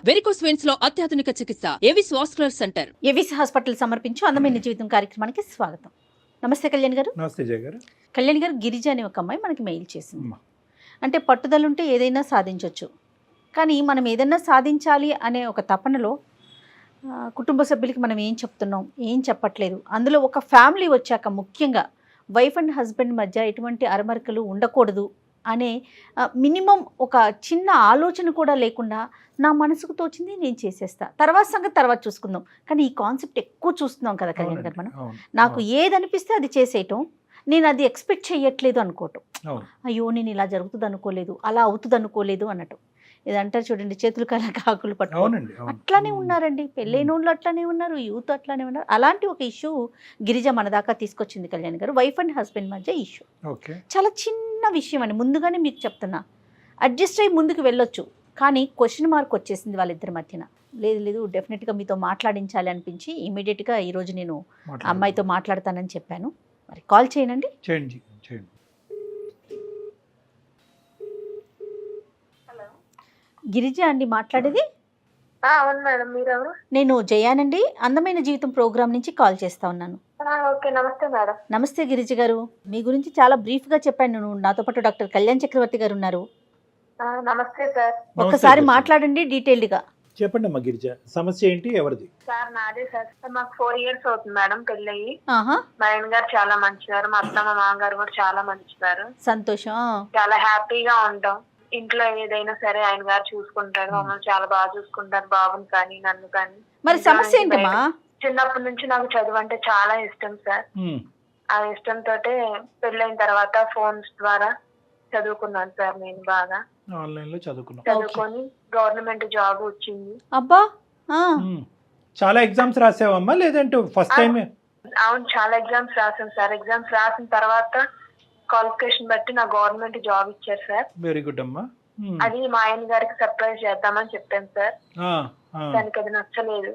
Varicose veins లో అత్యాధునిక చికిత్స Avis vascular centre. Avis hospital సమర్పించు అందమైన జీవితం కార్యక్రమానికి స్వాగతం. నమస్తే కళ్యాణ్ గారు. నమస్తే జయ గారు. కళ్యాణ్ గారు, గిరిజ అనే ఒక అమ్మాయి మనకి మెయిల్ చేసింది. అంటే పట్టుదల ఉంటే ఏదైనా సాధించవచ్చు, కానీ మనం ఏదైనా సాధించాలి అనే ఒక తపనలో కుటుంబ సభ్యులకి మనం ఏం చెప్తున్నాం, ఏం చెప్పట్లేదు. అందులో ఒక ఫ్యామిలీ వచ్చాక ముఖ్యంగా వైఫ్ అండ్ హస్బెండ్ మధ్య ఎటువంటి అరమరికలు ఉండకూడదు అనే మినిమం ఒక చిన్న ఆలోచన కూడా లేకుండా నా మనసుకు తోచింది నేను చేసేస్తా, తర్వాత సంగతి తర్వాత చూసుకుందాం. కానీ ఈ కాన్సెప్ట్ ఎక్కువ చూస్తున్నాం కదా కళ్యాణ్ గారు. మనం నాకు ఏది అనిపిస్తే అది చేసేయటం, నేను అది ఎక్స్పెక్ట్ చేయట్లేదు అనుకోవటం. అయ్యో నేను ఇలా జరుగుతుంది అనుకోలేదు, అలా అవుతుంది అనుకోలేదు అన్నట్టు. ఇదంటారు చూడండి, చేతులు కల కాకులు పట్టుకోండి, అట్లానే ఉన్నారండి. పెళ్ళైనోళ్ళు అట్లానే ఉన్నారు, యూత్ అట్లానే ఉన్నారు. అలాంటి ఒక ఇష్యూ గిరిజ మన దాకా తీసుకొచ్చింది కళ్యాణ్ గారు. వైఫ్ అండ్ హస్బెండ్ మధ్య ఇష్యూ చాలా చిన్న విషయం అండి. ముందుగానే మీకు చెప్తున్నా, అడ్జస్ట్ అయ్యి ముందుకు వెళ్ళొచ్చు, కానీ క్వశ్చన్ మార్క్ వచ్చేసింది వాళ్ళిద్దరి మధ్యన. లేదు డెఫినెట్గా మీతో మాట్లాడించాలి అనిపించి ఇమీడియట్గా ఈరోజు నేను అమ్మాయితో మాట్లాడతానని చెప్పాను. మరి కాల్ చేయనండి. చేయండి. గిరిజ అండి మాట్లాడేది? అవును మేడం, మీరెవరు? నేను జయానండి, అందమైన జీవితం ప్రోగ్రామ్ నుంచి కాల్ చేస్తా ఉన్నాను. ఓకే, నమస్తే మేడం. నమస్తే గిరిజ గారు, మీ గురించి చాలా బ్రీఫ్గా చెప్పాను. నాతో పాటు డాక్టర్ కళ్యాణ్ చక్రవర్తి గారు ఉన్నారు. నమస్తే సార్. ఒక్కసారి మాట్లాడండి డీటెయిల్డ్గా. చెప్పండి అమ్మా గిరిజ, సమస్య ఏంటి, ఎవరిది? సార్ నాదే సార్. మాకు 4 years అవుతుంది మేడం పెళ్ళయి. ఆహా, మా ఆయన గారు చాలా మంచివారు, మా అత్త మా మామగారు కూడా చాలా మంచివారు. సంతోషం. చాలా హ్యాపీగా ఉంటాం. ఇంట్లో ఏదైనా సరే ఆయన గారు చూసుకుంటారు, మమ్మల్ని చాలా బాగా చూసుకుంటారు, బాబుని కానీ నన్ను కానీ. మరి సమస్య ఏంటమ్మా? చిన్నప్పటి నుంచి నాకు చదువు అంటే చాలా ఇష్టం సార్. ఆ ఇష్టంతో పెళ్ళైన తర్వాత ఫోన్స్ ద్వారా చదువుకున్నాను సార్. నేను బాగా ఆన్లైన్ లో చదువుకొని గవర్నమెంట్ జాబ్ వచ్చింది. అబ్బా, చాలా ఎగ్జామ్స్ రాసావమ్మా లేదంటే ఫస్ట్ టైం? అవును, చాలా ఎగ్జామ్స్ రాసాను సార్. ఎగ్జామ్స్ రాసిన తర్వాత క్వాలిఫికేషన్ బట్టి నా గవర్నమెంట్ జాబ్ ఇచ్చారు సార్. వెరీ గుడ్ అమ్మా. అది మా ఆయన గారికి సర్ప్రైజ్ చేద్దామని చెప్పాను సార్. దానికి అది నచ్చలేదు.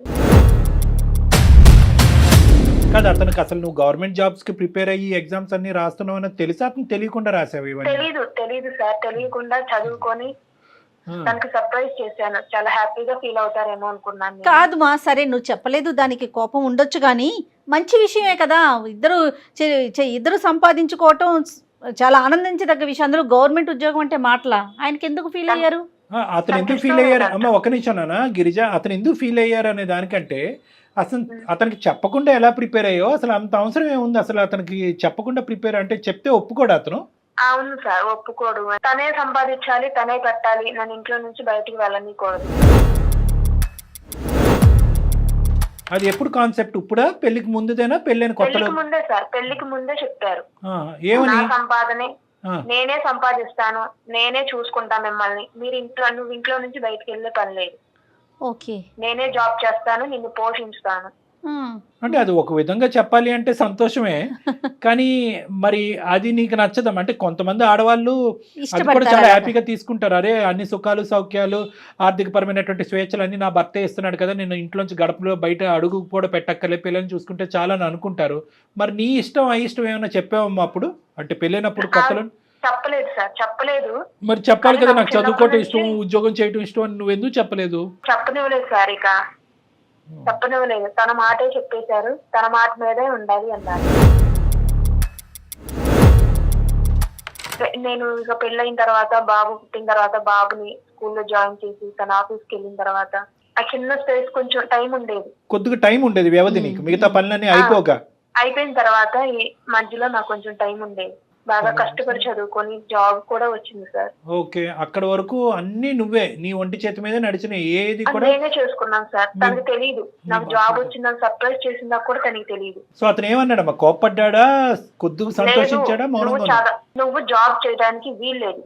కాదు, అతనికి అసలు నువ్వు గవర్నమెంట్ జాబ్స్ కి ప్రిపేర్ అయ్యి ఎగ్జామ్స్ అన్ని రాస్తున్నావు అని తెలుసా? అతను తెలియకుండా రాసావు ఇవన్నీ? తెలీదు సార్. తెలియకుండా చదువుకొని తనకి సర్ప్రైజ్ చేశాను. చాలా హ్యాపీగా ఫీల్ అవుతారేమో అనుకున్నాను. కాదు మా, సరే నువ్వు చెప్పలేదు, దానికి కోపం ఉండొచ్చు, కానీ మంచి విషయమే కదా. ఇద్దరు సంపాదించుకోవటం చాలా ఆనందించదగ్గ విషయం. అందులో గవర్నమెంట్ ఉద్యోగం అంటే మాటలా? ఆయనకి ఎందుకు ఫీల్ అయ్యారు? అతను ఎందుకు ఫీల్ అయ్యారు అమ్మ? ఒక నిమిషం నాన్న గిరిజ, అతను ఎందుకు ఫీల్ అయ్యారు అనే దానికంటే అసలు అతనికి చెప్పకుండా ఎలా ప్రిపేర్ అయ్యో, అసలు అంత అవసరం ఏముంది? అసలు అతనికి చెప్పకుండా ప్రిపేర్ అంటే చెప్తే ఒప్పుకోడు అతను? అవును సార్, ఒప్పుకోడు. తనే సంపాదించాలి, తనే కట్టాలి, నన్ను ఇంట్లో నుంచి బయటికి వెళ్ళనీకూడదు. అది ఎప్పుడు కాన్సెప్ట్? ఇప్పుడా, పెళ్లికి ముందుదేనా, పెళ్ళైన కొత్తలో? ముందే సార్, పెళ్లికి ముందే చెప్పారు. ఏమని? సంపాదనే నేనే సంపాదిస్తాను, నేనే చూసుకుంటా మిమ్మల్ని, నువ్వు ఇంట్లో నుంచి బయటికి వెళ్ళే పని లేదు, ఓకే, నేనే జాబ్ చేస్తాను, నిన్ను పోషిస్తాను. అంటే అది ఒక విధంగా చెప్పాలి అంటే సంతోషమే, కానీ మరి అది నీకు నచ్చదం అంటే కొంతమంది ఆడవాళ్ళు అది కూడా చాలా హ్యాపీగా తీసుకుంటారు. అరే అన్ని సుఖాలు సౌఖ్యాలు ఆర్థిక పరమైనటువంటి స్వేచ్ఛలు అన్ని నా భర్తే ఇస్తున్నాడు కదా, నేను ఇంట్లోంచి గడపలో బయట అడుగు కూడా పెట్టక్కర్లే, పిల్లల్ని చూసుకుంటే చాలా అని అనుకుంటారు. మరి నీ ఇష్టం అయిష్టం ఏమైనా చెప్పావమ్మా అప్పుడు? అంటే పెళ్ళైనప్పుడు కొత్తలో? చెప్పలేదు సార్, చెప్పలేదు. మరి చెప్పాలి కదా, నాకు చదువుకోవటం ఇష్టం, ఉద్యోగం చేయటం ఇష్టం అని నువ్వు ఎందుకు చెప్పలేదు? చెప్పనివ్వలేదు సార్, ఇక చెప్పనివ్వలేదు. తన మాటే చెప్పేశారు, తన మాట మీదే ఉండాలి అన్నారు. నేను ఇక పెళ్ళైన తర్వాత, బాబు పుట్టిన తర్వాత, బాబుని స్కూల్లో జాయిన్ చేసి తన ఆఫీస్కి వెళ్ళిన తర్వాత ఆ చిన్న స్పేస్ కొంచెం టైం ఉండేది, కొద్దిగా టైం ఉండేది వ్యవధి నీకు, మిగతా పనులన్నీ అయిపోయిన తర్వాత ఈ మధ్యలో నాకు కొంచెం టైం ఉండేది. బాగా కష్టపడి చదువుకొని జాబ్ కూడా వచ్చింది సార్. ఓకే, అక్కడ వరకు అన్ని నువ్వే నీ ఒంటి చేతి మీద నడిచిన ఏది కూడా నేనే చేసుకున్నాను సార్. తనకు తెలియదు నాకు జాబ్ వచ్చిందని సర్ప్రైజ్ చేసిందా కూడా తనకి తెలియదు. సో అతను ఏమన్నాడమ్మా, కోప్పడ్డా, కొద్దిగా సంతోషించాడా, నువ్వు జాబ్ చేయడానికి వీల్లేదు,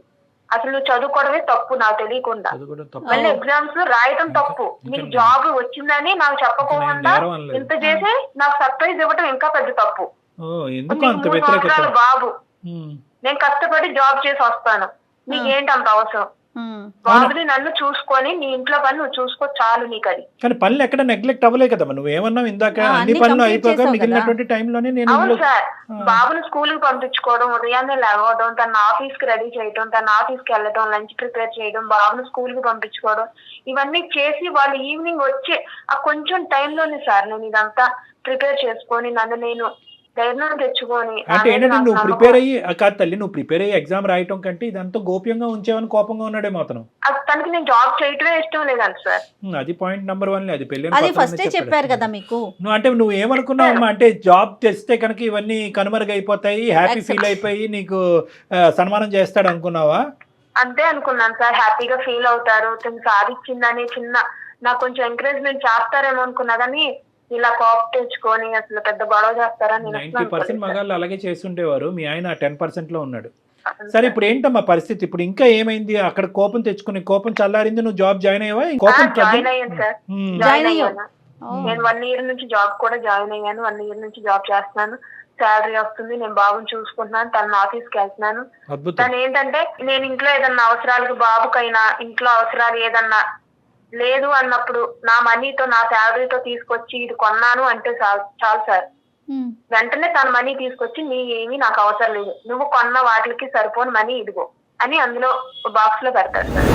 అసలు నువ్వు చదువుకోవడమే తప్పు నాకు తెలియకుండా, మళ్ళీ ఎగ్జామ్స్ రాయటం తప్పు, నీకు జాబ్ వచ్చిందని నాకు చెప్పకుండా ఇంత చేసి నాకు సర్ప్రైజ్ ఇవ్వటం ఇంకా పెద్ద తప్పు. బాబు నేను కష్టపడి జాబ్ చేసి వస్తాను, నీకేంటి అంత అవసరం, బాబుని నన్ను చూసుకొని నీ ఇంట్లో పని నువ్వు చూసుకో చాలు నీకు అది. కానీ పనులు ఎక్కడ నెగ్లెక్ట్ అవ్వలే కదమ్మా, నువ్వేమన్నావు ఇందాక అన్ని అన్ని పనులు complete అయిపోగా చేసావు మిగిలినటువంటి టైంలోనే నేను అవును ఇందులో- సార్, బాబుని స్కూల్ కి పంపించుకోవడం, ఉదయాన్నే లేవడం, తన ఆఫీస్ కి రెడీ చేయడం, తన ఆఫీస్ కి వెళ్ళడం, లంచ్ ప్రిపేర్ చేయడం, బాబుని స్కూల్ కి పంపించుకోవడం, ఇవన్నీ చేసి వాళ్ళు ఈవినింగ్ వచ్చి ఆ కొంచెం టైంలోనే సార్ నేను ఇదంతా ప్రిపేర్ చేసుకొని నన్ను నేను ధైర్యం తెచ్చుకొని అంటే ఏంటంటే నువ్వు ప్రిపేర్ అయ్యి కాదు తల్లి, నువ్వు ప్రిపేర్ అయ్యి ఎగ్జామ్ రాయటం కంటే ఇదంతా గోప్యంగా ఉంచేవని కోపంగా ఉన్నాడేమో అతను. తనకి నేను జాబ్ చేయటమే ఇష్టం లేదండి సార్. అది పాయింట్ నెంబర్ 1. అది పెళ్ళి అది ఫస్టే చెప్పారు కదా మీకు. నువ్వు అంటే నువ్వు ఏమనుకున్నావు అమ్మా, అంటే జాబ్ తెస్తే కనుక ఇవన్నీ కనుమరుగైపోతాయి, హ్యాపీ ఫీల్ అయిపోయి నీకు సన్మానం చేస్తాడు అనుకున్నావా? అంతే అనుకున్నాను సార్, హ్యాపీగా ఫీల్ అవుతారు, తను సాధించిందని చిన్న నాకు కొంచెం ఎంకరేజ్మెంట్ చేస్తారేమో అనుకున్నా, కానీ ఇలా కోపం తెచ్చుకొని అసలు పెద్ద గొడవ చేస్తారని 90% మగాళ్ళు అలాగే చేస్తుండేవారు. మీ ఆయన 10% లో ఉన్నాడు. సరే ఇప్పుడు ఏంటమ్మా పరిస్థితి? ఇప్పుడు ఇంకా ఏమైంది? అక్కడ కోపం తెచ్చుకుని కోపం చల్లారింది, నువ్వు జాబ్ జాయిన్ అయ్యావా? జాయిన్ అయ్యాను సార్, జాయిన్ అయ్యాను. నేను 1 year నుంచి జాబ్ కూడా జాయిన్ అయ్యాను. 1 year నుంచి జాబ్ చేస్తున్నాను, శాలరీ వస్తుంది, నేను బాబుని చూసుకుంటున్నాను, తన ఆఫీస్ కి వెళ్తున్నాను. తను ఏంటంటే నేను ఇంట్లో ఏదన్నా అవసరాలకు బాబుకైనా ఇంట్లో అవసరాలు ఏదన్నా లేదు అన్నప్పుడు నా మనీతో నా శాలరీతో తీసుకొచ్చి ఇది కొన్నాను అంటే చాలు సార్, వెంటనే తన మనీ తీసుకొచ్చి నీ ఏమీ నాకు అవసరం లేదు, నువ్వు కొన్న వాటికి సరిపోని మనీ ఇదిగో అని అందులో బాక్స్ లో పెడతాడు సార్.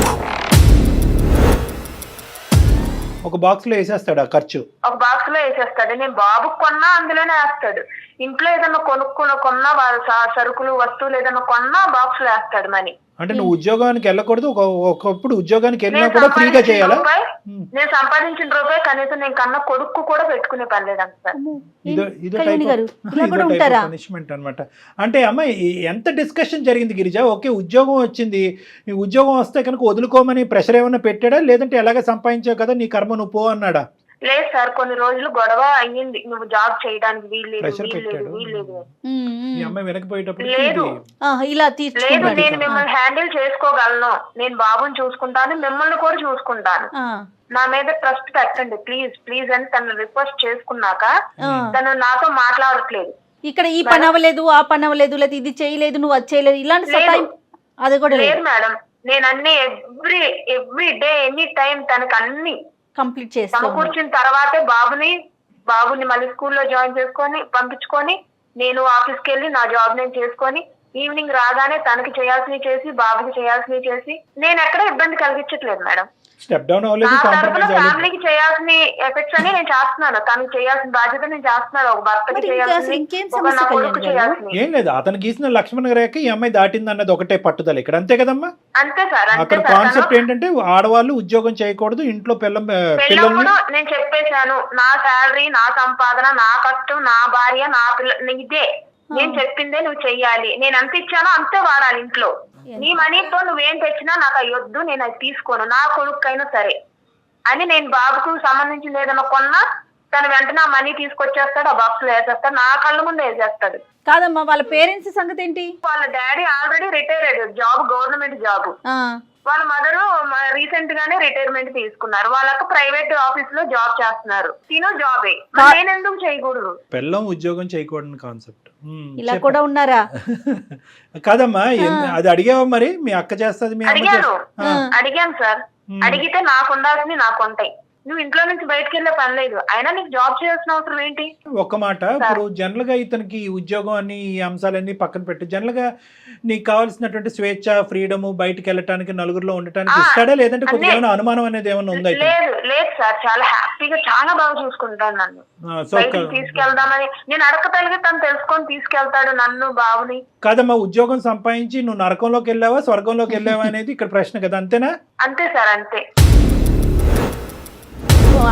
ఒక బాక్స్ లో వేసేస్తాడు ఆ ఖర్చు, ఒక బాక్స్ లో వేసేస్తాడు. నేను బాబుకు కొన్నా అందులోనే వేస్తాడు. ఇంట్లో ఏదైనా కొన్నా సరుకులు వస్తువులు ఏదైనా కొన్నా బాక్స్ లో వేస్తాడు మనీ. అంటే నువ్వు ఉద్యోగానికి వెళ్ళకూడదు, ఒకప్పుడు ఉద్యోగానికి వెళ్ళినా కూడా ఫ్రీగా చేయాలా? నేను సంపాదించిన రూపాయి కనీసం నేను కన్నా కొడుకు కూడా పెట్టుకునే పని లేదంట సార్. పనిష్మెంట్ అనమాట. అంటే అమ్మ ఎంత డిస్కషన్ జరిగింది గిరిజ? ఓకే ఉద్యోగం వచ్చింది, ఈ ఉద్యోగం వస్తే కనుక వదులుకోమని ప్రెషర్ ఏమన్నా పెట్టాడా, లేదంటే ఎలాగ సంపాదించావు కదా నీ కర్మ నువ్వు పో అన్నాడా? లేదు సార్, కొన్ని రోజులు గొడవ అయ్యింది, నువ్వు జాబ్ చేయడానికి వీల్లేదు. మీ అమ్మాయి వెనకపోయేటప్పుడు లేదు నేను మిమ్మల్ని హ్యాండిల్ చేసుకోగలను, నేను బాబుని చూసుకుంటాను, మిమ్మల్ని కూడా చూసుకుంటాను, నా మీద ట్రస్ట్ పెట్టండి ప్లీజ్ ప్లీజ్ అని తను రిక్వెస్ట్ చేసుకున్నాక తను నాతో మాట్లాడట్లేదు. ఇక్కడ ఈ పని అవ్వలేదు, ఆ పని అవ్వలేదు, లేదా ఇది చేయలేదు, నువ్వు అది చేయలేదు, ఇలాంటి అది కూడా లేదు మేడం. నేను అన్ని ఎవ్రీ డే ఎనీ టైం తనకు అన్ని కంప్లీట్ చేస్తాను. సమకూర్చిన తర్వాతే బాబుని మళ్ళీ స్కూల్లో జాయిన్ చేసుకొని పంపించుకొని నేను ఆఫీస్కి వెళ్ళి నా జాబ్ నేను చేసుకొని ఈవినింగ్ రాగానే తనకి చేయాల్సినవి చేసి బాబుకి చేయాల్సినవి చేసి నేను ఎక్కడ ఇబ్బంది కలిగించట్లేదు మేడం. ఫ్యామిలీకి చేయాల్సిన ఎఫెక్ట్స్ అని నేను చేస్తున్నాను, తనకి చేయాల్సిన బాధ్యత నేను చేస్తున్నాను, ఒక భర్తకి చేయాల్సిన. ఏం లేదు, అతను గీసిన లక్ష్మణ రేఖ ఈ అమ్మాయి దాటింది అన్నది ఒకటే పట్టుదల ఇక్కడ, అంతే కదమ్మా? అంతే సార్. అక్కడ కాన్సెప్ట్ ఏంటంటే ఆడవాళ్ళు ఉద్యోగం చేయకూడదు, ఇంట్లో పిల్లలు నేను చెప్పేశాను, నా శాలరీ నా సంపాదన నా కష్టం నా భార్య నా పిల్ల ఇదే, నేను చెప్పిందే నువ్వు చెయ్యాలి, నేను ఎంత ఇచ్చానో అంతే వాడాలి ఇంట్లో, నీ మనీతో నువ్వేం తెచ్చినా నాకు అయ్యొద్దు, నేను అది తీసుకోను, నా కొడుకైనా సరే అని. నేను బాబుకు సంబంధించిన ఏదైనా కొన్నా తను వెంటనే ఆ మనీ తీసుకొచ్చేస్తాడు, ఆ బాక్స్ లో వేసేస్తాడు, నా కళ్ళ ముందు వేసేస్తాడు. కాదమ్మా వాళ్ళ పేరెంట్స్ సంగతి ఏంటి? వాళ్ళ డాడీ ఆల్రెడీ రిటైర్ అయ్యాడు, జాబ్ గవర్నమెంట్ జాబ్. వాళ్ళ మదరు రీసెంట్ గానే రిటైర్మెంట్ తీసుకున్నారు, వాళ్ళకు ప్రైవేట్ ఆఫీస్ లో జాబ్ చేస్తున్నారు, తిను జాబే, నేను ఎందుకు చేయకూడదు? పిల్లం ఉద్యోగం చేయకూడదు కాన్సెప్ట్ ఇలా కూడా ఉన్నారా? కాదమ్మా అది అడిగావా మరి? మీ అక్క చేస్తుంది? అడిగాను సార్, అడిగితే నాకు ఉండాల్సింది నాకు ఉంటాయి, నువ్వు ఇంట్లో నుంచి బయటకు వెళ్ళే పని లేదు, అయినా నీకు జాబ్ చేయాల్సిన అవసరం ఏంటి? ఒక్క మాట, ఇప్పుడు జనరల్ గా ఇతనికి ఉద్యోగం అని ఈ అంశాలన్నీ పక్కన పెట్టి జనరల్ గా నీకు కావాల్సినటువంటి స్వేచ్ఛ ఫ్రీడమ్, బయటకు వెళ్ళటానికి నలుగురిలో ఉండటానికి ఇస్తాడా, లేదంటే కొద్దిగా అనుమానం అనేది ఏమైనా ఉందా? లేదు సార్, చాలా హ్యాపీగా చాలా బాగా చూసుకుంటాను నన్ను, తీసుకెళ్దామని నేను అడగగలిగి తను తెలుసుకొని తీసుకెళ్తాడు నన్ను బాబుని. కాదమ్మా ఉద్యోగం సంపాదించి నువ్వు నరకంలోకి వెళ్ళావా స్వర్గంలోకి వెళ్ళావా అనేది ఇక్కడ ప్రశ్న కదా, అంతేనా? అంతే సార్, అంతే.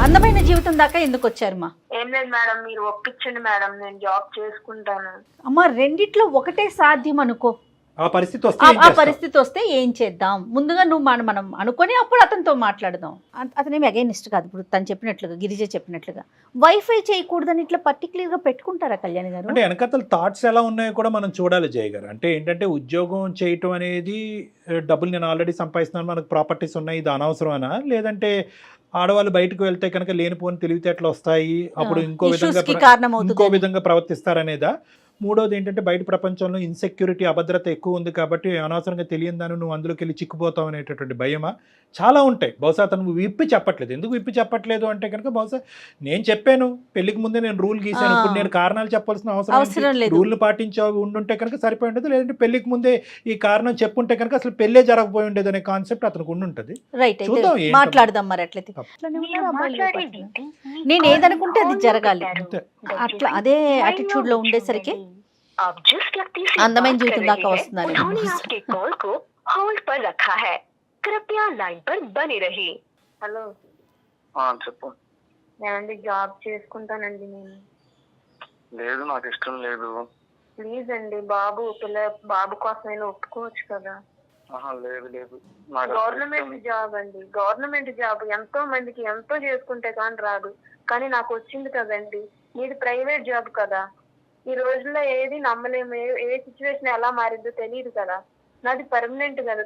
అందమైన జీవితం దాకా ఎందుకు వచ్చారమ్మా? ఏం లేదు మేడం, మీరు ఒప్పించండి మేడం, నేను జాబ్ చేసుకుంటాను. అమ్మా రెండిట్లో ఒకటే సాధ్యం అనుకో, ఆ పరిస్థితి వస్తే ఏం చేద్దాం? ముందుగా నువ్వు మనం అనుకొని అప్పుడు అతనితో మాట్లాడదాం. అతనేమి అగైనిస్ట్ కాదు. ఇప్పుడు తను చెప్పినట్లుగా గిరిజ చెప్పినట్లుగా వైఫై చేయకూడదని ఇట్లా పర్టికులర్ గా పెట్టుకుంటారా కళ్యాణ్ గారు? అంటే వెనకతల థాట్స్ ఎలా ఉన్నాయో కూడా మనం చూడాలి జయ గారు. అంటే ఏంటంటే ఉద్యోగం చేయటం అనేది డబ్బులు నేను ఆల్రెడీ సంపాదిస్తున్నాను, మనకు ప్రాపర్టీస్ ఉన్నాయి, ఇది అనవసరమేనా, లేదంటే ఆడవాళ్ళు బయటకు వెళ్తే కనుక లేనిపోని తెలివితేటలు వస్తాయి, అప్పుడు ఇంకో విధంగా ప్రవర్తిస్తారనేదా? మూడోది ఏంటంటే బయట ప్రపంచంలో ఇన్సెక్యూరిటీ, అభద్రత ఎక్కువ ఉంది కాబట్టి అనవసరంగా తెలియని దాన్ని నువ్వు అందులోకి వెళ్ళి చిక్కుపోతావు అనేటటువంటి భయమా, చాలా ఉంటాయి. బహుశా అతను విప్పి చెప్పట్లేదు. ఎందుకు విప్పి చెప్పట్లేదు అంటే కనుక బహుశా నేను చెప్పాను పెళ్లికి ముందే, నేను రూల్ గీసాను, ఇప్పుడు నేను కారణాలు చెప్పాల్సిన అవసరం లేదు, రూల్ని పాటించావు ఉండుంటే కనుక సరిపోయి ఉండదు. లేదంటే పెళ్లికి ముందే ఈ కారణం చెప్పుంటే కనుక అసలు పెళ్ళే జరగపోయి ఉండేది అనే కాన్సెప్ట్ అతనికి ఉండుంటది. చూద్దాం, మాట్లాడదాం మరి. అట్లయితే నేను ఏదనుకుంటే అది జరగాలి, అట్లా అదే యాటిట్యూడ్ లో ఉండేసరికి అందమైన జీవితం దాకా వస్తున్నారు. హలో చెప్పు. నేనండి జాబ్ చేసుకుంటానండి. నేను లేదు, నాకు ఇష్టం లేదు. ప్లీజ్ అండి, బాబు కోసమైనా ఒప్పుకోవచ్చు కదా. లేదు లేదు, గవర్నమెంట్ జాబ్ అండి, గవర్నమెంట్ జాబ్ ఎంతో మందికి ఎంతో చేసుకుంటే కానీ రాదు, కానీ నాకు వచ్చింది కదండి. మీది ప్రైవేట్ జాబ్ కదా, ఈ రోజుల్లో ఏది నమ్మలేము, ఏ సిచ్యువేషన్ ఎలా మారిందో తెలియదు కదా. నాది పర్మనెంట్ కదా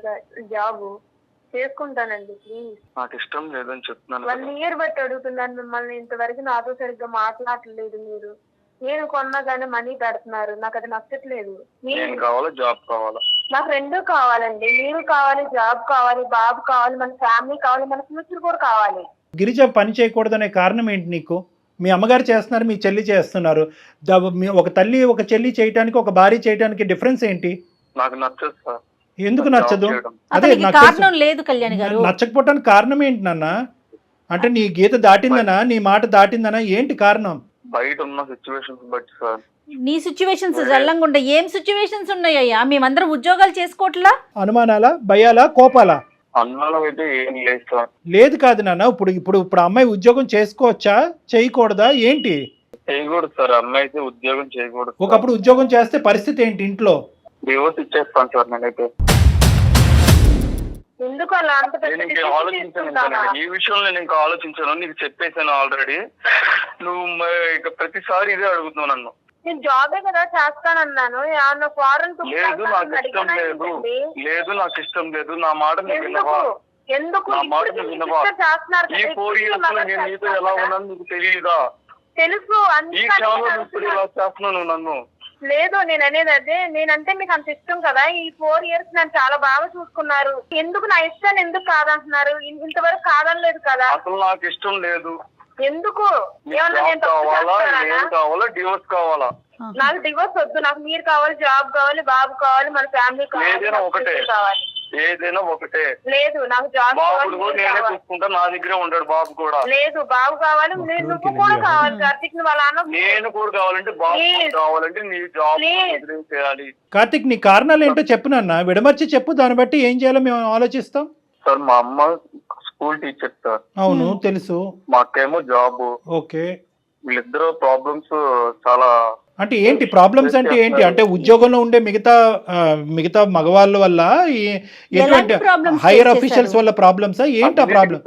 జాబ్, చేసుకుంటానండి ప్లీజ్. నాకు ఇష్టం లేదని చెప్తున్నాను. 1 year బట్టి అడుగుతున్నాను మిమ్మల్ని, ఇంతవరకు నాతో సరిగ్గా మాట్లాడలేదు మీరు. నేను కొన్నా కానీ మనీ పెడుతున్నారు, నాకు అది నచ్చట్లేదు. జాబ్ కావాలా? నాకు 2 కావాలండి, మీరు కావాలి, జాబ్ కావాలి, బాబు కావాలి, మన ఫ్యామిలీ కావాలి, మన ఫ్యూచర్ కూడా కావాలి. గిరిజ పని చేయకూడదనే కారణం ఏంటి నీకు? మీ అమ్మగారు చేస్తున్నారు, మీ చెల్లి చేస్తున్నారు. ఒక తల్లి ఒక చెల్లి చేయటానికి, ఒక భార్య చేయటానికి డిఫరెన్స్ ఏంటి? నాకు నచ్చదు సార్. ఎందుకు నచ్చదు? అదే కారణం లేదు కళ్యాణ్ గారు. నచ్చకపోవటానికి కారణం ఏంటి నాన్న? అంటే నీ గీత దాటిందనా, నీ మాట దాటిందనా, ఏంటి కారణం? బయట ఉన్న సిచ్యువేషన్స్ బట్టి సార్. నీ సిచ్యువేషన్స్ జల్లంగా ఉండే ఏం సిచ్యువేషన్స్ ఉన్నాయ్యా? మేమందరం ఉద్యోగాలు చేసుకోవట్లా? అనుమానాలా, భయాలా, కోపాలా? అనుమానం అయితే ఏం లేదు సార్. లేదు కాదు నాన్న, ఇప్పుడు అమ్మాయి ఉద్యోగం చేసుకోవచ్చా, చేయకూడదా, ఏంటి? చేయకూడదు సార్, అమ్మాయి అయితే ఉద్యోగం చేయకూడదు. ఒకప్పుడు ఉద్యోగం చేస్తే పరిస్థితి ఏంటి ఇంట్లో? డివోర్స్ ఇచ్చేస్తాను సార్ నేనైతే. ఎందుకు అలా అంత నేను ఇంకా ఆలోచించాను, ఈ విషయంలో నేను ఇంకా ఆలోచించాను, నీకు చెప్పేసాను ఆల్రెడీ. నువ్వు ఇక ప్రతిసారి ఇదే అడుగుతున్నావు నన్ను. నేను జాబే కదా చేస్తానన్నాను. ఫారెన్ లేదు, నాకు ఇష్టం లేదు. లేదు, నాకు ఇష్టం లేదు. నా మాట నువ్వు వినవా? ఎందుకు నా మాట నువ్వు వినవా? ఈ 4 years లో నేను నీతో ఎలా ఉన్నాను నీకు తెలియదా? తెలుసు. ఈ క్షణంలో ఇప్పుడు ఇలా చేస్తున్నావు నువ్వు నన్ను. లేదు, నేను అనేది అదే, నేనంటే మీకు అంత ఇష్టం కదా. ఈ 4 years నన్ను చాలా బాగా చూసుకున్నారు. ఎందుకు నా ఇష్టాన్ని ఎందుకు కాదంటున్నారు? ఇంతవరకు కాదనలేదు కదా. అసలు నాకు ఇష్టం లేదు. ఎందుకు? కావాలా, డివోర్స్ కావాలా? నాకు డివోర్స్ వద్దు, నాకు మీరు కావాలి, జాబ్ కావాలి, బాబు కావాలి, మన ఫ్యామిలీ కావాలి. ఏదైనా ఒకటే. లేదు, నాకు జాబ్ బాబు నేనే చూసుకుంటా, నా దగ్గరే ఉంటాడు బాబు కూడా. లేదు, బాబు కావాలి, నువ్వు కూడా కావాలి. కార్తీక్ వాళ్ళ నేను కూడా కావాలంటే బాబు కావాలంటే నీ జాబ్ చేయాలి. కార్తీక్, నీ కారణాలు ఏంటో చెప్పు నాన్న, విడమర్చి చెప్పు, దాన్ని బట్టి ఏం చేయాలో మేము ఆలోచిస్తాం. సార్, మా అమ్మ స్కూల్ టీచర్ సార్. అవును తెలుసు. మా అక్కేమో జాబ్. ఓకే. వీళ్ళిద్దరు ప్రాబ్లమ్స్ చాలా. అంటే ఏంటి ప్రాబ్లమ్స్ అంటే ఏంటి? అంటే ఉద్యోగంలో ఉండే మిగతా మగవాళ్ళ వల్ల, ఎటువంటి హైయర్ అఫీషియల్స్ వల్ల ప్రాబ్లమ్స్ ఏంటి? ఆ ప్రాబ్లం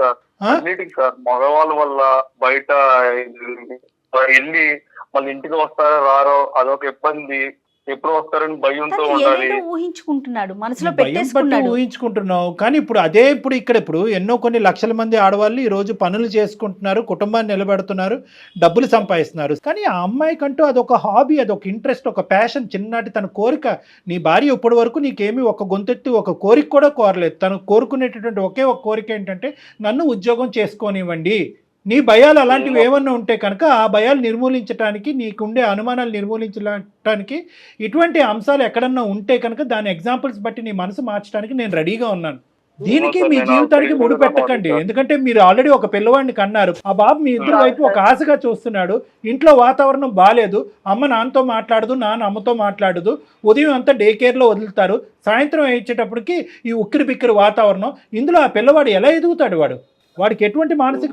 సార్ మగవాళ్ళ వల్ల బయట వెళ్ళి మళ్ళీ ఇంటికి వస్తారో రారో అదొక ఇబ్బంది. ఎప్పుడు వస్తారని భయంతో ఉండాలి. ఊహించుకుంటున్నాడు, మనసులో పెట్టేసుకున్నాడు. ఊహించుకుంటున్నావు. కానీ ఇప్పుడు ఎన్నో కొన్ని లక్షల మంది ఆడవాళ్ళు ఈ రోజు పనులు చేసుకుంటున్నారు, కుటుంబాన్ని నిలబెడుతున్నారు, డబ్బులు సంపాదిస్తున్నారు. కానీ ఆ అమ్మాయికంటూ అదొక హాబీ, అదొక ఇంట్రెస్ట్, ఒక ప్యాషన్, చిన్ననాటి తన కోరిక. నీ భార్య ఇప్పటి వరకు నీకేమీ ఒక గొంతెత్తి ఒక కోరిక కూడా కోరలేదు. తను కోరుకునేటటువంటి ఒకే ఒక కోరిక ఏంటంటే నన్ను ఉద్యోగం చేసుకోనివ్వండి. నీ భయాలు అలాంటివి ఏమన్నా ఉంటే కనుక ఆ భయాలు నిర్మూలించడానికి, నీకుండే అనుమానాలు నిర్మూలించడానికి ఇటువంటి అంశాలు ఎక్కడన్నా ఉంటే కనుక దాని ఎగ్జాంపుల్స్ బట్టి నీ మనసు మార్చడానికి నేను రెడీగా ఉన్నాను. దీనికి మీ జీవితానికి ముడి పెట్టకండి. ఎందుకంటే మీరు ఆల్రెడీ ఒక పిల్లవాడిని కన్నారు. ఆ బాబు మీ ఇద్దరు వైపు ఒక ఆశగా చూస్తున్నాడు. ఇంట్లో వాతావరణం బాగాలేదు, అమ్మ నాన్నతో మాట్లాడదు, నాన్న అమ్మతో మాట్లాడదు, ఉదయం అంతా డే కేర్లో వదులుతారు, సాయంత్రం వచ్చేటప్పటికి ఈ ఉక్కిరి బిక్కిరి వాతావరణం. ఇందులో ఆ పిల్లవాడు ఎలా ఎదుగుతాడు? వాడికి ఎటువంటి మానసిక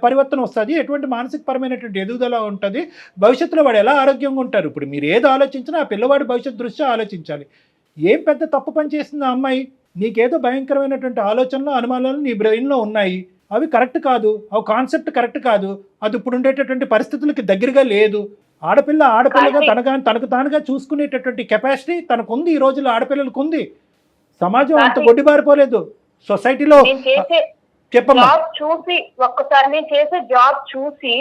పరివర్తన వస్తుంది, ఎటువంటి మానసిక పరమైనటువంటి ఎదుగుదల ఉంటుంది, భవిష్యత్తులో వాడు ఎలా ఆరోగ్యంగా ఉంటారు? ఇప్పుడు మీరు ఏది ఆలోచించినా ఆ పిల్లవాడి భవిష్యత్తు దృష్ట్యా ఆలోచించాలి. ఏం పెద్ద తప్పు పని చేస్తుంది ఆ అమ్మాయి? నీకేదో భయంకరమైనటువంటి ఆలోచనలు, అనుమానాలు నీ బ్రెయిన్లో ఉన్నాయి, అవి కరెక్ట్ కాదు, అవి కాన్సెప్ట్ కరెక్ట్ కాదు, అది ఇప్పుడు ఉండేటటువంటి పరిస్థితులకి దగ్గరగా లేదు. ఆడపిల్లగా తనకు తానుగా చూసుకునేటటువంటి కెపాసిటీ తనకుంది. ఈ రోజుల్లో ఆడపిల్లలకు ఉంది. సమాజం అంత గొడ్డిబారిపోలేదు. సొసైటీలో జాబ్ చూసి ఒక్కసారి నేను చేసే జాబ్ చూసి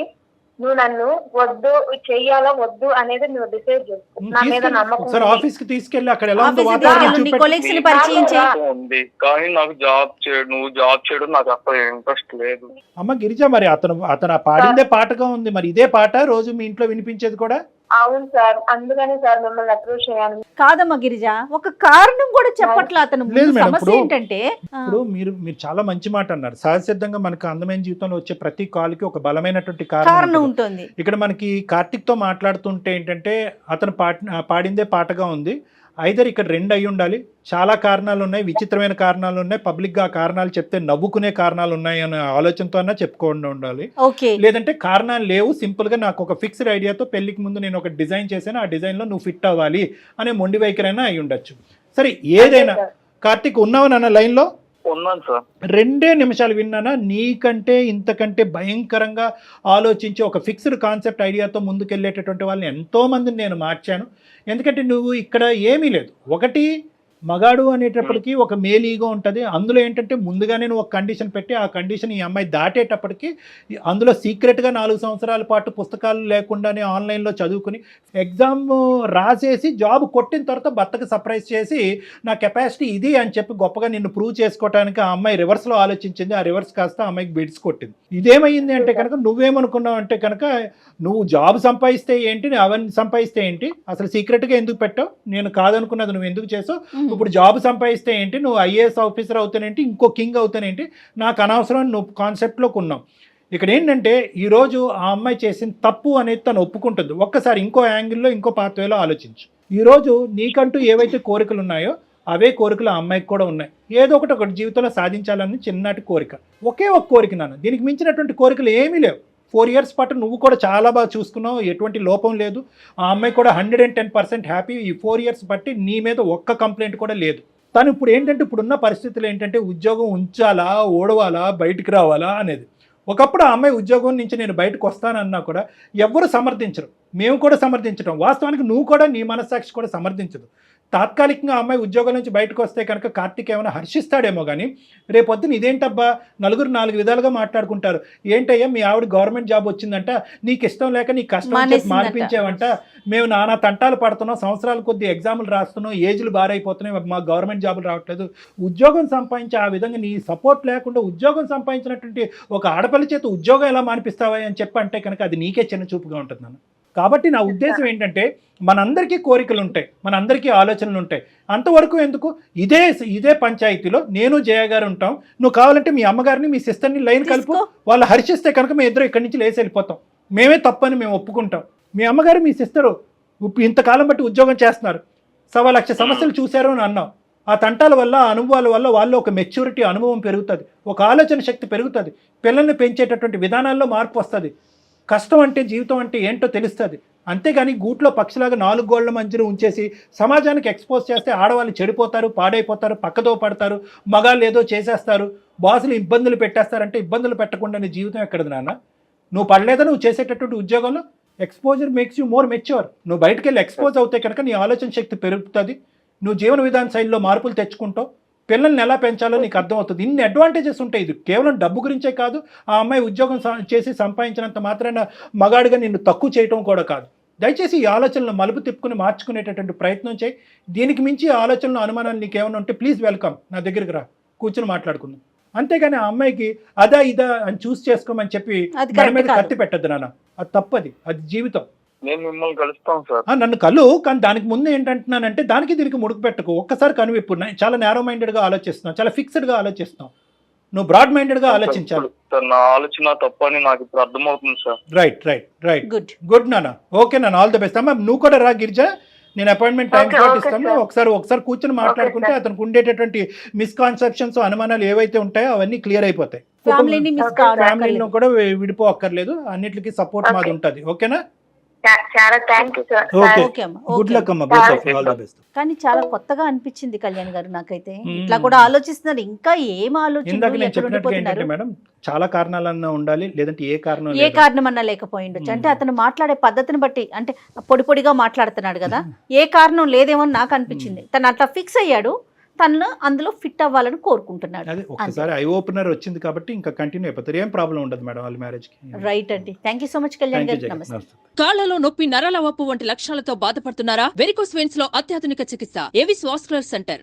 నువ్వు నన్ను వద్దు చెయ్యాలా వద్దు అనేది నువ్వు డిసైడ్ చేసుకో. నా మీద నమ్మకం సార్ ఉంది. ఆఫీస్ కి తీసుకెళ్ళి అక్కడ ఎలా ఉందో ఆఫీస్కి వాతావరణం తీసుకెళ్ళు, నీ చూపెట్టు. కొలీగ్స్ ని పరిచయం చేయి. ఉంది కానీ నాకు నువ్వు జాబ్ చేయడం నాకు అసలు ఇంట్రెస్ట్ లేదు. అమ్మ గిరిజ, మరి అతను పాడిందే పాటగా ఉంది, మరి ఇదే పాట రోజు మీ ఇంట్లో వినిపించేది కూడా? అవును సార్, అందుకనే సార్ మిమ్మల్ని అప్రోచ్ చేయాలి. కాదమ్మా గిరిజ, ఒక కారణం కూడా చెప్పట్లా అతను. లేదు మేడం, సమస్య ఇప్పుడు- ఏంటంటే ఇప్పుడు మీరు చాలా మంచి మాట అన్నారు. సహజసిద్ధంగా మనకు అందమైన జీవితంలో వచ్చే ప్రతి కాల్ కి ఒక బలమైనటువంటి కారణం కారణం ఉంటుంది. ఉంటుంది. ఇక్కడ మనకి కార్తిక్ తో మాట్లాడుతుంటే ఏంటంటే అతను పాడిందే పాటగా ఉంది. ఐదర్ ఇక్కడ రెండు అయి ఉండాలి, చాలా కారణాలు ఉన్నాయి, విచిత్రమైన కారణాలు ఉన్నాయి, పబ్లిక్ గా ఆ కారణాలు చెప్తే నవ్వుకునే కారణాలు ఉన్నాయి అనే ఆలోచనతో అన్నా చెప్పుకోండి ఉండాలి. ఓకే, లేదంటే కారణాలు లేవు, సింపుల్ గా నాకు ఒక ఫిక్స్డ్ ఐడియాతో పెళ్లికి ముందు నేను ఒక డిజైన్ చేశాను, ఆ డిజైన్ లో నువ్వు ఫిట్ అవ్వాలి అనే మొండి వైఖరైనా అయి ఉండొచ్చు. సరే ఏదైనా, కార్తిక్ ఉన్నావు నాన్న లైన్ లో? ఉన్నాను సార్. 2 నిమిషాలు విన్నానా? నీకంటే ఇంతకంటే భయంకరంగా ఆలోచించి ఒక ఫిక్స్డ్ కాన్సెప్ట్ ఐడియాతో ముందుకెళ్ళేటటువంటి వాళ్ళని ఎంతో మందిని నేను మార్చాను. ఎందుకంటే నువ్వు ఇక్కడ ఏమీ లేదు. ఒకటి మగాడు అనేటప్పటికీ ఒక మేల్ ఈగో ఉంటుంది. అందులో ఏంటంటే ముందుగానే నువ్వు ఒక కండిషన్ పెట్టి ఆ కండిషన్ ఈ అమ్మాయి దాటేటప్పటికి అందులో సీక్రెట్గా 4 సంవత్సరాల పాటు పుస్తకాలు లేకుండానే ఆన్లైన్లో చదువుకుని ఎగ్జామ్ రాసేసి జాబ్ కొట్టిన తర్వాత భర్తకు సర్ప్రైజ్ చేసి నా కెపాసిటీ ఇది అని చెప్పి గొప్పగా నిన్ను ప్రూవ్ చేసుకోవడానికి ఆ అమ్మాయి రివర్స్లో ఆలోచించింది. ఆ రివర్స్ కాస్త ఆ అమ్మాయికి బిడ్స్ కొట్టింది. ఇదేమైంది అంటే కనుక నువ్వేమనుకున్నావు అంటే కనుక నువ్వు జాబ్ సంపాదిస్తే ఏంటి, అవన్నీ సంపాదిస్తే ఏంటి, అసలు సీక్రెట్గా ఎందుకు పెట్టావు, నేను కాదనుకున్నది నువ్వు ఎందుకు చేసావు, ఇప్పుడు జాబ్ సంపాదిస్తే ఏంటి, నువ్వు ఐఏఎస్ ఆఫీసర్ అవుతానేంటి, ఇంకో కింగ్ అవుతానేంటి, నాకు అనవసరం నువ్వు కాన్సెప్ట్లోకి ఉన్నావు. ఇక్కడ ఏంటంటే ఈరోజు ఆ అమ్మాయి చేసిన తప్పు అనేది తను ఒప్పుకుంటుంది. ఒక్కసారి ఇంకో యాంగిల్లో ఇంకో పాత్వేలో ఆలోచించు. ఈరోజు నీకంటూ ఏవైతే కోరికలు ఉన్నాయో అవే కోరికలు ఆ అమ్మాయికి కూడా ఉన్నాయి. ఏదో ఒకటి జీవితంలో సాధించాలని చిన్నటి కోరిక, ఒకే ఒక కోరిక నాన్న. దీనికి మించినటువంటి కోరికలు ఏమీ లేవు. 4 years పాటు నువ్వు కూడా చాలా బాగా చూసుకున్నావు, ఎటువంటి లోపం లేదు. ఆ అమ్మాయి కూడా 110% హ్యాపీ. ఈ 4 years బట్టి నీ మీద ఒక్క కంప్లైంట్ కూడా లేదు. తను ఇప్పుడు ఏంటంటే ఇప్పుడున్న పరిస్థితులు ఏంటంటే ఉద్యోగం ఉంచాలా, ఓడవాలా, బయటికి రావాలా అనేది. ఒకప్పుడు ఆ అమ్మాయి ఉద్యోగం నుంచి నేను బయటకు వస్తానన్నా కూడా ఎవ్వరు సమర్థించరు, మేము కూడా సమర్థించడం. వాస్తవానికి నువ్వు కూడా నీ మనస్సాక్షి కూడా సమర్థించదు. తాత్కాలికంగా ఆ అమ్మాయి ఉద్యోగం నుంచి బయటకు వస్తే కనుక కార్తిక్ ఏమైనా హర్షిస్తాడేమో కానీ రేపొద్దున ఇదేంటబ్బా నలుగురు 4 విధాలుగా మాట్లాడుకుంటారు. ఏంటయ్యా మీ ఆవిడ గవర్నమెంట్ జాబ్ వచ్చిందంట, నీకు ఇష్టం లేక నీ కష్టం చెప్పి మానిపించావంట, మేము నానా తంటాలు పడుతున్నాం, సంవత్సరాల కొద్ది ఎగ్జాములు రాస్తున్నాం, ఏజ్లు బారైపోతున్నాయి, మా గవర్నమెంట్ జాబులు రావట్లేదు. ఉద్యోగం సంపాదించి ఆ విధంగా నీ సపోర్ట్ లేకుండా ఉద్యోగం సంపాదించినటువంటి ఒక ఆడపల్లి చేత ఉద్యోగం ఎలా మానిపిస్తావా అని చెప్పి అంటే కనుక అది నీకే చిన్న చూపుగా ఉంటుంది నాన్న. కాబట్టి నా ఉద్దేశం ఏంటంటే మనందరికీ కోరికలు ఉంటాయి, మనందరికీ ఆలోచనలు ఉంటాయి. అంతవరకు ఎందుకు ఇదే పంచాయతీలో నేను జయ గారు ఉంటాం. నువ్వు కావాలంటే మీ అమ్మగారిని మీ సిస్టర్ని లైన్ కలుపు, వాళ్ళు హర్షిస్తే కనుక మేము ఇద్దరు ఇక్కడి నుంచి లేచి వెళ్ళిపోతాం. మేమే తప్పని మేము ఒప్పుకుంటాం. మీ అమ్మగారు మీ సిస్టరు ఇంతకాలం బట్టి ఉద్యోగం చేస్తున్నారు, 1,00,000 సమస్యలు చూశారు అని అన్నావు. ఆ తంటాల వల్ల ఆ అనుభవాల వల్ల వాళ్ళు ఒక మెచ్యూరిటీ అనుభవం పెరుగుతుంది, ఒక ఆలోచన శక్తి పెరుగుతుంది, పిల్లల్ని పెంచేటటువంటి విధానాల్లో మార్పు వస్తుంది. కష్టం అంటే జీవితం అంటే ఏంటో తెలుస్తుంది. అంతేగాని గూట్లో పక్షిలాగా 4 గోళ్ల మధ్యలో ఉంచేసి సమాజానికి ఎక్స్పోజ్ చేస్తే ఆడవాళ్ళు చెడిపోతారు, పాడైపోతారు, పక్కతో పడతారు, మగాళ్ళు ఏదో చేసేస్తారు, బాసులు ఇబ్బందులు పెట్టేస్తారంటే ఇబ్బందులు పెట్టకుండా నీ జీవితం ఎక్కడది నాన్న? నువ్వు పడలేదా నువ్వు చేసేటటువంటి ఉద్యోగంలో? Exposure makes you more mature. నువ్వు బయటకు వెళ్ళి ఎక్స్పోజ్ అవుతే కనుక నీ ఆలోచన శక్తి పెరుగుతుంది, నువ్వు జీవన విధాన శైలిలో మార్పులు తెచ్చుకుంటావు, పిల్లల్ని ఎలా పెంచాలో నీకు అర్థమవుతుంది. ఇన్ని అడ్వాంటేజెస్ ఉంటాయి. ఇది కేవలం డబ్బు గురించే కాదు, ఆ అమ్మాయి ఉద్యోగం చేసి సంపాదించినంత మాత్రాన మగాడిగా నిన్ను తక్కువ చేయటం కూడా కాదు. దయచేసి ఈ ఆలోచనలు మలుపు తిప్పుకుని మార్చుకునేటటువంటి ప్రయత్నం చేయి. దీనికి మించి ఆలోచనలు అనుమానాలు నీకేమైనా ఉంటే ప్లీజ్ వెల్కమ్, నా దగ్గరికి రా, కూర్చొని మాట్లాడుకుందాం. అంతేగాని ఆ అమ్మాయికి అదా ఇదా అని చూస్ చేసుకోమని చెప్పి మన మీద కత్తి పెట్టద్దు నాన్న, అది తప్పది, అది జీవితం. నేను మిమ్మల్ని కలుస్తాను సార్. నన్ను కలు, కానీ దానికి ముందు ఏంటంటున్నానంటే దానికి దీనికి ముడుకు పెట్టకు. ఒక్కసారి కనువిప్పు. చాలా నేరో మైండెడ్గా ఆలోచిస్తున్నావు, చాలా ఫిక్స్డ్గా ఆలోచిస్తున్నావు. నువ్వు బ్రాడ్ మైండెడ్గా ఆలోచించాలి. సార్ నా ఆలోచన తప్పని నాకు ఇప్పుడు అర్థమవుతుంది సార్. రైట్ గుడ్ నాన్న. ఓకే నాన్న, ఆల్ ది బెస్ట్. అమ్మా నువ్వు కూడా రా గిరిజ, నేను అపాయింట్మెంట్ టైం స్లాట్ ఇస్తాను. ఒకసారి కూర్చొని మాట్లాడుకుంటే అతనికి ఉండేటటువంటి మిస్కాన్సెప్షన్స్ అనుమానాలు ఏవైతే ఉంటాయో అవన్నీ క్లియర్ అయిపోతాయి. ఫ్యామిలీలో కూడా విడిపోక్కర్లేదు, అన్నిటికీ సపోర్ట్ మాది ఉంటుంది. ఓకేనా? చాలా thank you sir. Good luck అమ్మా, both of you, all the best. కానీ చాలా కొత్తగా అనిపించింది కళ్యాణ్ గారు నాకైతే. ఇట్లా కూడా ఆలోచిస్తున్నారు, ఇంకా ఏం ఇందాక నేను చెప్పినట్టుగా ఏంటంటే ఆలోచన మేడం చాలా కారణాలన్నా ఉండాలి, లేదంటే ఏ కారణం అన్నా లేకపోయి ఉండొచ్చు. అంటే అతను మాట్లాడే పద్ధతిని బట్టి, అంటే పొడిగా మాట్లాడుతున్నాడు కదా, ఏ కారణం లేదేమో నాకు అనిపించింది. తను అట్లా ఫిక్స్ అయ్యాడు, తను అందులో ఫిట్ అవ్వాలని కోరుకుంటున్నాడు. అదే ఒకసారి ఐ ఓపెనర్ వచ్చింది కాబట్టి ఇంకా కంటిన్యూ అయిపోతారు, ఏం ప్రాబ్లం ఉండదు మేడం వాళ్ళ మ్యారేజ్ కి. రైట్ అండి, thank you so much Kalyan గారు. నమస్తే. కాళ్లలో నొప్పి, నరాల వాపు వంటి లక్షణాలతో బాధపడుతున్నారా? వెరికోస్ వెయిన్స్ లో అత్యాధునిక చికిత్స ఏవిస్ వాస్కులర్ సెంటర్.